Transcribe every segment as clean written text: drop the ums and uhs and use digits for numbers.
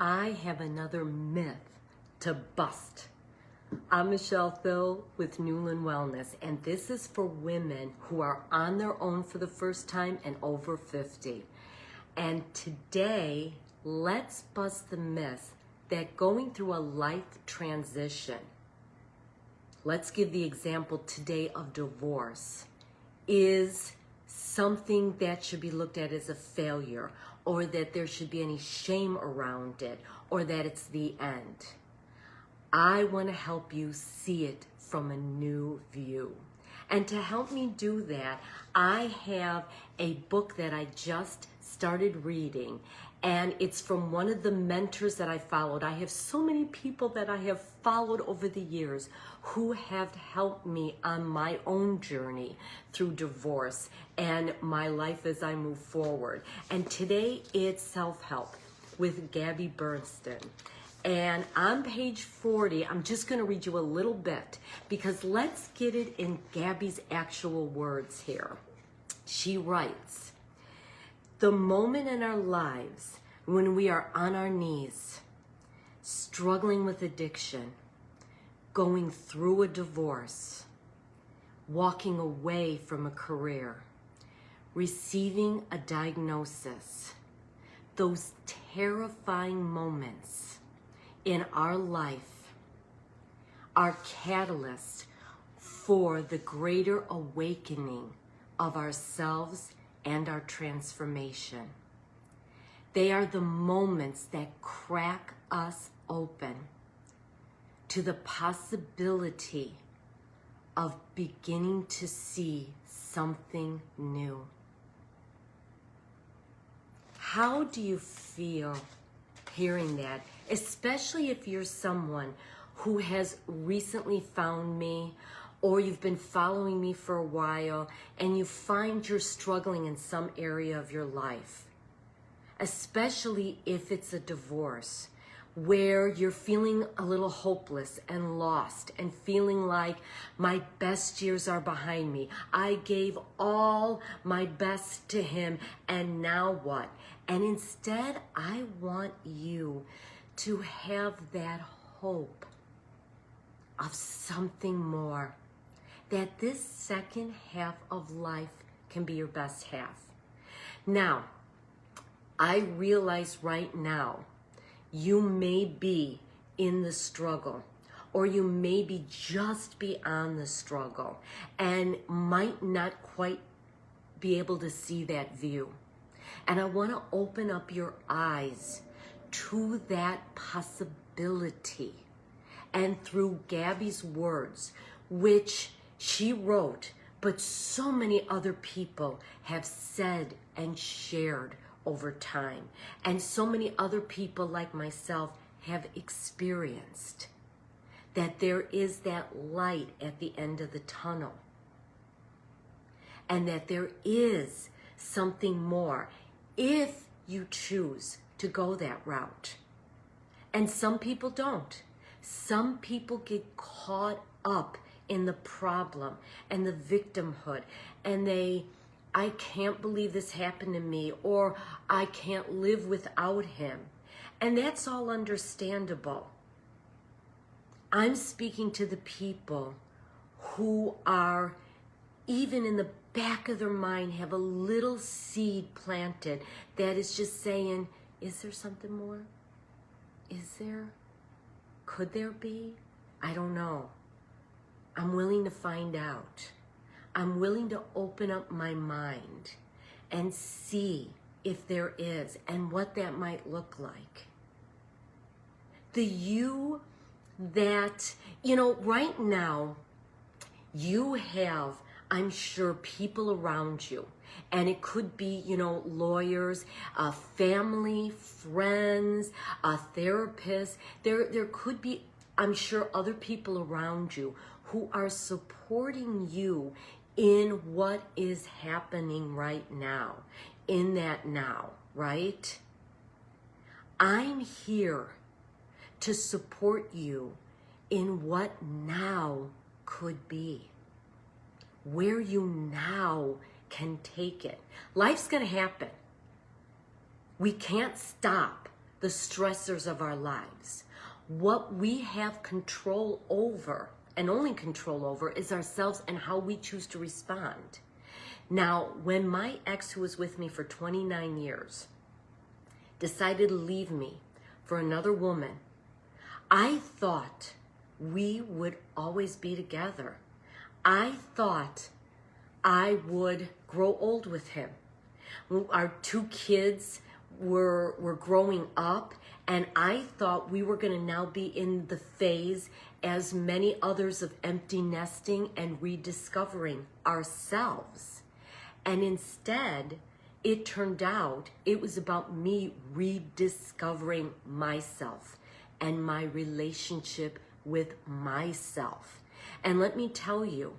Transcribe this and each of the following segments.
I have another myth to bust. I'm Michele Thill with Newland Wellness, and this is for women who are on their own for the first time and over 50. And today, let's bust the myth that going through a life transition, let's give the example today of divorce, is something that should be looked at as a failure, or that there should be any shame around it, or that it's the end. I want to help you see it from a new view. And to help me do that, I have a book that I just started reading, and it's from one of the mentors that I followed. I have so many people that I have followed over the years who have helped me on my own journey through divorce and my life as I move forward. And today it's Self-Help with Gabby Bernstein. And on page 40, I'm just going to read you a little bit because let's get it in Gabby's actual words here. She writes, "The moment in our lives when we are on our knees, struggling with addiction, going through a divorce, walking away from a career, receiving a diagnosis, those terrifying moments in our life are catalysts for the greater awakening of ourselves and our transformation. They are the moments that crack us open to the possibility of beginning to see something new." How do you feel hearing that, especially if you're someone who has recently found me, or you've been following me for a while and you find you're struggling in some area of your life, especially if it's a divorce where you're feeling a little hopeless and lost and feeling like my best years are behind me. I gave all my best to him, and now what? And instead, I want you to have that hope of something more, that this second half of life can be your best half. Now, I realize right now, you may be in the struggle, or you may be just beyond the struggle and might not quite be able to see that view. And I want to open up your eyes to that possibility. And through Gabby's words, which she wrote, but so many other people have said and shared over time, and so many other people like myself have experienced, that there is that light at the end of the tunnel, and that there is something more if you choose to go that route. And some people don't. Some people get caught up in the problem and the victimhood, and I can't believe this happened to me, or I can't live without him. And that's all understandable. I'm speaking to the people who are, even in the back of their mind, have a little seed planted that is just saying, is there something more? Is there? Could there be? I don't know. I'm willing to find out. I'm willing to open up my mind and see if there is and what that might look like. The you that, right now, you have, I'm sure, people around you. And it could be, lawyers, family, friends, therapists. There could be, I'm sure, other people around you who are supporting you in what is happening right now, in that now, right? I'm here to support you in what now could be, where you now can take it. Life's going to happen. We can't stop the stressors of our lives. What we have control over, and only control over, is ourselves and how we choose to respond. Now, when my ex, who was with me for 29 years, decided to leave me for another woman, I thought we would always be together. I thought I would grow old with him. Our two kids were growing up, and I thought we were going to now be in the phase, as many others, of empty nesting and rediscovering ourselves. And instead, it turned out it was about me rediscovering myself and my relationship with myself. And let me tell you,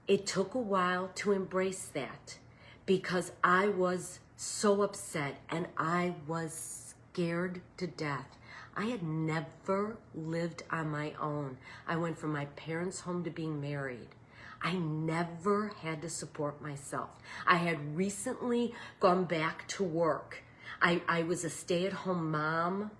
it took a while to embrace that, because I was so upset and I was scared to death. I had never lived on my own. I went from my parents' home to being married. I never had to support myself. I had recently gone back to work. I was a stay-at-home mom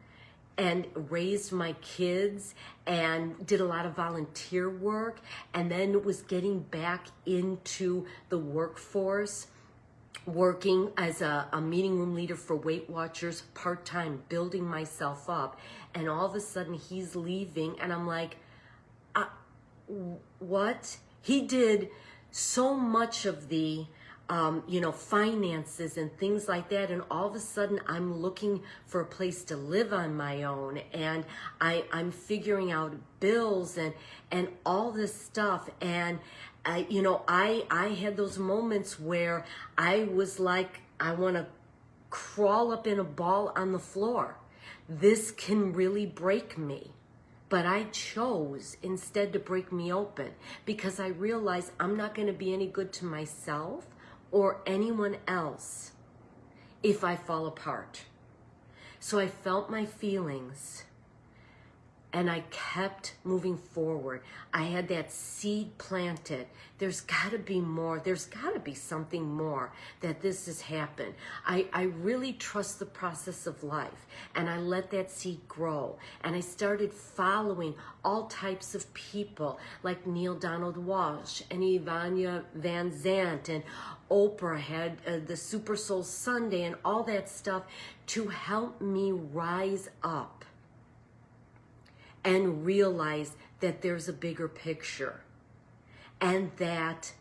and raised my kids and did a lot of volunteer work, and then was getting back into the workforce, working as a meeting room leader for Weight Watchers part-time, building myself up. And all of a sudden he's leaving, and I'm like, what? He did so much of the finances and things like that, and all of a sudden I'm looking for a place to live on my own, and I'm figuring out bills and all this stuff. And I had those moments where I was like, I want to crawl up in a ball on the floor. This can really break me. But I chose instead to break me open, because I realized I'm not going to be any good to myself or anyone else if I fall apart. So I felt my feelings, and I kept moving forward. I had that seed planted. There's got to be more. There's got to be something more that this has happened. I really trust the process of life, and I let that seed grow. And I started following all types of people like Neil Donald Walsh and Ivania Van Zandt, and Oprah had the Super Soul Sunday and all that stuff to help me rise up and realize that there's a bigger picture, and that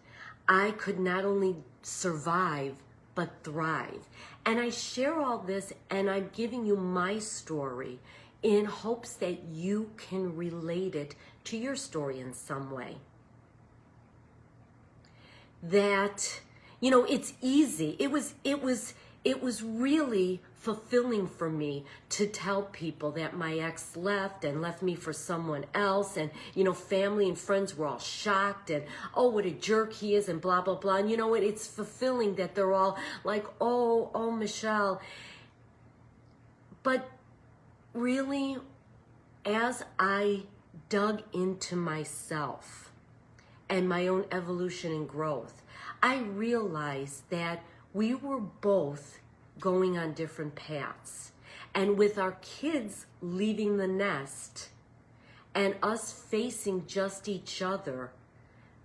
I could not only survive, but thrive. And I share all this, and I'm giving you my story in hopes that you can relate it to your story in some way. That, it's easy. It was really fulfilling for me to tell people that my ex left me for someone else, and family and friends were all shocked, and oh, what a jerk he is, and blah blah blah. And it's fulfilling that they're all like, oh Michele. But really, as I dug into myself and my own evolution and growth, I realized that we were both going on different paths. And with our kids leaving the nest and us facing just each other,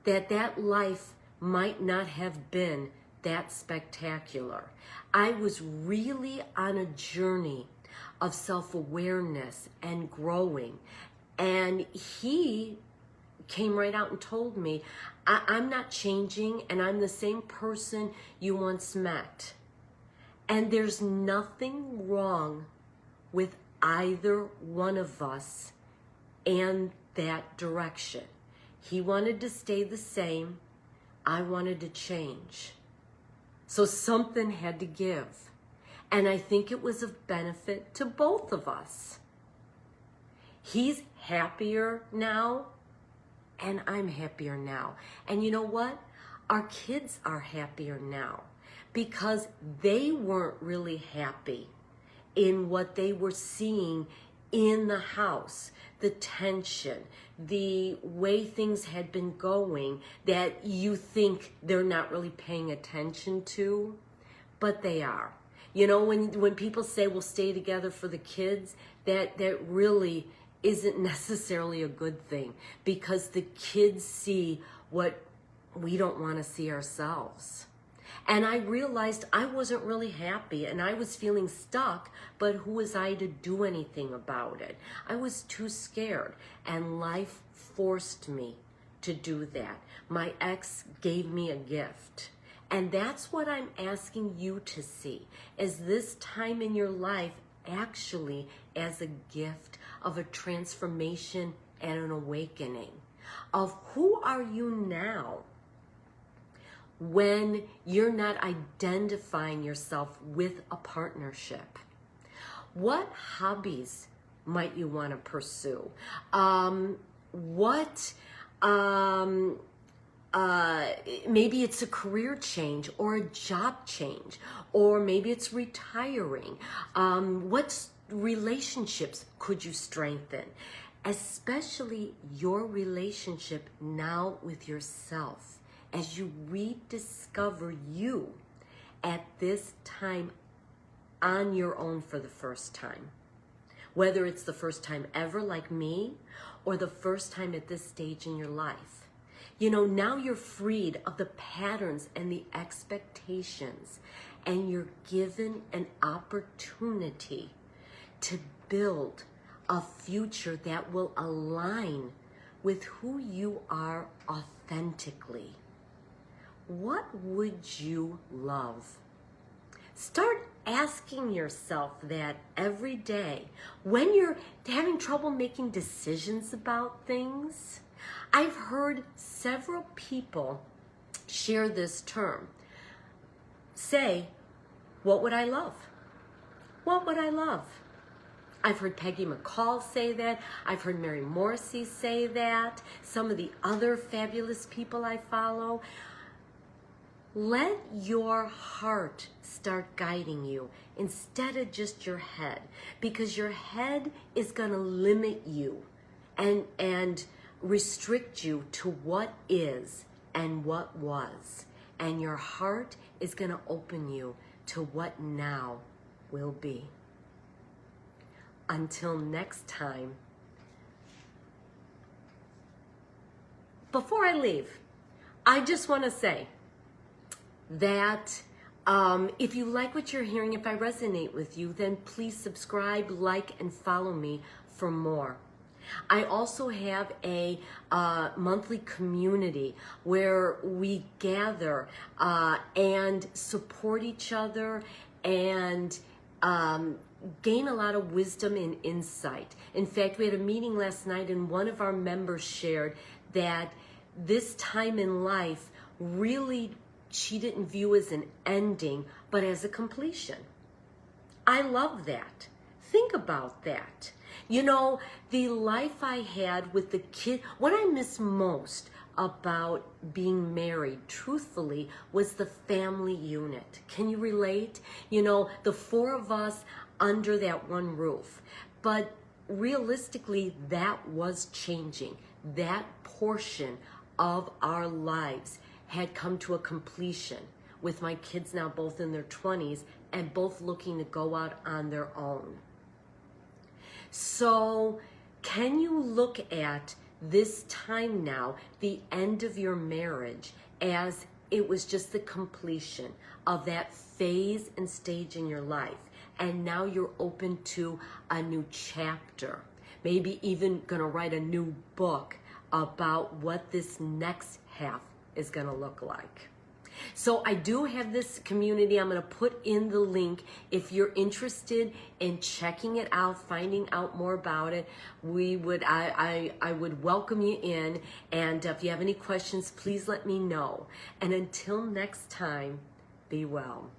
that life might not have been that spectacular. I was really on a journey of self-awareness and growing. And he came right out and told me, I'm not changing, and I'm the same person you once met. And there's nothing wrong with either one of us and that direction. He wanted to stay the same. I wanted to change. So something had to give. And I think it was of benefit to both of us. He's happier now, and I'm happier now. And you know what? Our kids are happier now, because they weren't really happy in what they were seeing in the house, the tension, the way things had been going that you think they're not really paying attention to, but they are. You know, when people say we'll stay together for the kids, that really isn't necessarily a good thing, because the kids see what we don't want to see ourselves. And I realized I wasn't really happy and I was feeling stuck, but who was I to do anything about it? I was too scared, and life forced me to do that. My ex gave me a gift. And that's what I'm asking you to see, is this time in your life actually as a gift of a transformation and an awakening of who are you now when you're not identifying yourself with a partnership. What hobbies might you want to pursue? Maybe it's a career change or a job change, or maybe it's retiring. What relationships could you strengthen? Especially your relationship now with yourself, as you rediscover you at this time on your own for the first time. Whether it's the first time ever like me, or the first time at this stage in your life. You know, now you're freed of the patterns and the expectations, and you're given an opportunity to build a future that will align with who you are authentically. What would you love? Start asking yourself that every day when you're having trouble making decisions about things. I've heard several people share this term. Say, what would I love? What would I love? I've heard Peggy McCall say that. I've heard Mary Morrissey say that. Some of the other fabulous people I follow. Let your heart start guiding you instead of just your head, because your head is going to limit you and restrict you to what is and what was. And your heart is going to open you to what now will be. Until next time, before I leave, I just want to say that if you like what you're hearing, if I resonate with you, then please subscribe, like, and follow me for more. I also have a monthly community where we gather and support each other and gain a lot of wisdom and insight. In fact, we had a meeting last night and one of our members shared that this time in life really she didn't view as an ending, but as a completion. I love that. Think about that. You know, the life I had with the kid, what I miss most about being married, truthfully, was the family unit. Can you relate? You know, the four of us under that one roof. But realistically, that was changing. That portion of our lives had come to a completion, with my kids now both in their 20s and both looking to go out on their own. So can you look at this time now, the end of your marriage, as it was just the completion of that phase and stage in your life, and now you're open to a new chapter, maybe even gonna write a new book about what this next half is going to look like. So I do have this community. I'm going to put in the link if you're interested in checking it out, finding out more about it. I would welcome you in, and if you have any questions, please let me know. And until next time, be well.